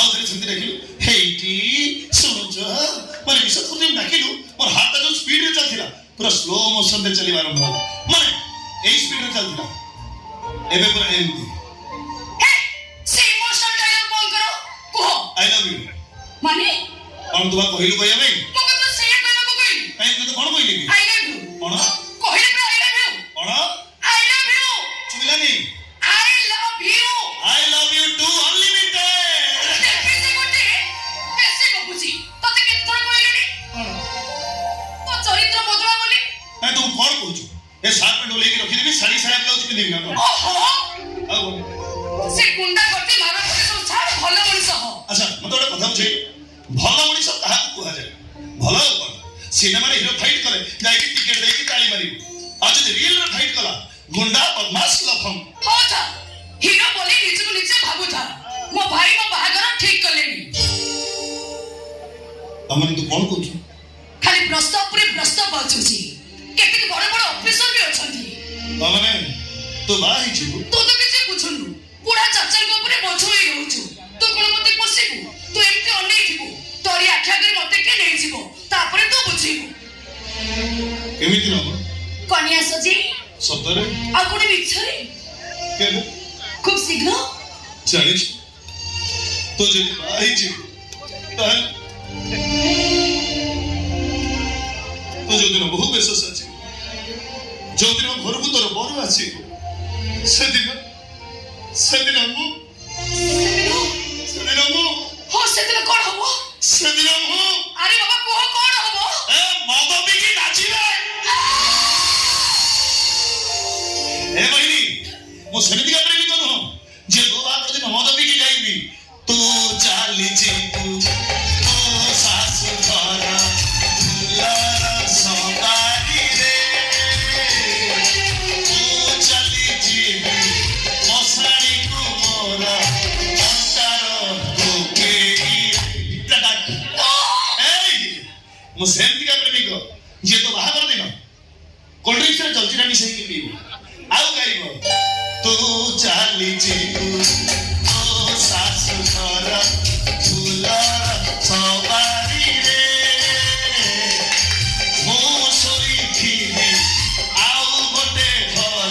ଆଉ ଥରେ ସେମିତି ଡାକିଲୁ ହେଇଟି ଶୁଣୁଛ ମାନେ ବିଶ୍ୱାସ କରୁଛୁ ଡାକିଲୁ ମୋର ହାତଟା ଯୋଉ ସ୍ପିଡରେ ଚାଲିଥିଲା ପୁରା ସ୍ଲୋ ମୋସନରେ ଚାଲିବା ଆରମ୍ଭ ହେଲା ମାନେ ଏଇ ସ୍ପିଡରେ ଚାଲିଥିଲା ଏବେ ପୁରା ଏମିତି ସେ ଇମୋଶନାଲ ଡାୟଲଗ ବନ୍ଦ କର କୁହ ଆଇ ଲଭ୍ ୟୁ ମାନେ କଣ ତୁ ବା କହିଲୁ କହିବା ପାଇଁ ମୁଁ ତ ସେଇଆ କହିବାକୁ କହିଲି କାଇଁ ତତେ କଣ କହିଲି କି ଆଇ ଲଭ୍ ୟୁ କଣ କହିଲି ପ୍ରା ଆଇ ଲଭ୍ ୟୁ କଣ ଆଇ ଲଭ୍ ୟୁ ଶୁଭିଲାନି I love you I love you too unlimited ବେଶୀ ଗୋଟେ ବେଶୀ ଗପୁଛି ତତେ କେତେ ଥର କହିଲିଣି ତ ଚରିତ୍ର ବଦଳା ବୋଲି ତୁ କଣ କହୁଛୁ ଏ ସାର୍ଟ ପ୍ୟାଣ୍ଟ ଓଲେଇକି ରଖିଦେବି ଶାଢ଼ୀ ସାୟା ବ୍ଲାଉଜ ପିନ୍ଧିବି ନା କଣ ଓହୋ ଆଉ ସେ ଗୁଣ୍ଡା ଗତି ମାର ଗତି ସବୁ ଛାଡ ଭଲ ମଣିଷ ହ ଆଚ୍ଛା ମତେ ଗୋଟେ କଥା ବୁଝେଇ ଭଲ ମଣିଷ କାହାକୁ କୁହାଯାଏ ଭଲ ଆଉ କଣ ସିନେମାରେ ହିରୋ ଫାଇଟ୍ କରେ ଯାଇକି ଟିକେଟ ଦେଇକି ତାଳି ମାରିବୁ ଆଉ ଯଦି ରିଏଲରେ ଫାଇଟ୍ କଲା ଗୁଣ୍ଡା ବଦମାସ ଲଫଙ୍ଗ ହଉ ଯା ହିରୋ ବୋଲି ନିଜକୁ ନିଜେ ଭାବୁଥା ମୋ ଭାଇ ମୋ ବାହାଘର ଠିକ କଲେଣି ତମେ ତୁ କଣ କହୁଛୁ ଖାଲି ପ୍ରସ୍ତାବ ଉପରେ ପ୍ରସ୍ତାବ ବାଛୁଛି କେତିକି ବଡ ବଡ ଅଫିସର ବି ଅଛନ୍ତି ତମେ ତୁ ବାହା ହେଇଯିବୁ ତୁ ତ କିଛି ବୁଝୁନୁ ବୁଢା ଚାଚାଙ୍କ ଉପରେ ବୋଝ ହୋଇ ରହୁଛୁ ତୁ କଣ ମତେ ପୋଷିବୁ ତୁ ଏମିତି ଅନେଇଥିବୁ ତୋରି ଆଖି ଆଗରେ ମତେ କିଏ ନେଇଯିବ ତାପରେ ତୁ ବୁଝିବୁ କେମିତି ନବ କନ୍ୟା ସଜେଇ ସତରେ ଆଉ କଣ ମିଛରେ କେବେ খুব শীঘ্র ଜାଣିଛୁ ତୁ ଯଦି ବାହା ହେଇଯିବୁ ତାହେଲେ ତୁ ଯୋଉଦିନ ବହୁ ବେଶ ସାଜିବୁ ଯୋଉଦିନ ଘରକୁ ତୋର ବର ଆସିବ ସେଦିନ ମୁଁ হো সেদিন কোন হব ସେଦିନ ମୁଁ আরে বাবা কোহ কোন হব ଏ ମଦ ପିଇକି ନାଚିବେ ଏ ବହିনী ମୁଁ ସେମିତିକା ପ୍ରେମିକ ନୁହଁ ଯେ ତୋ ବାହାଘର ଦିନ ମଦ ପିଇକି ଗାଇବି ତୁ ଚାଲିଯିବୁ ତୋ ଶାଶୁ ଘର ଫୁଲର ସବାରିରେ ତୁ ଚାଲିଯିବୁ ମଶାଣିକୁ ମୋର ଅଣ୍ଟାର ମୁଁ ସେମିତିକା ପ୍ରେମିକ ଯିଏ ତୋ ବାହାଘର ଦିନ କୋଲ୍ଡ ଡ୍ରିଙ୍କସରେ ଜଲଜିରା ମିଶେଇକି ପିଇବୁ ଆଉ ଗାଇବ ତୁ ଚାଲିଯିବୁ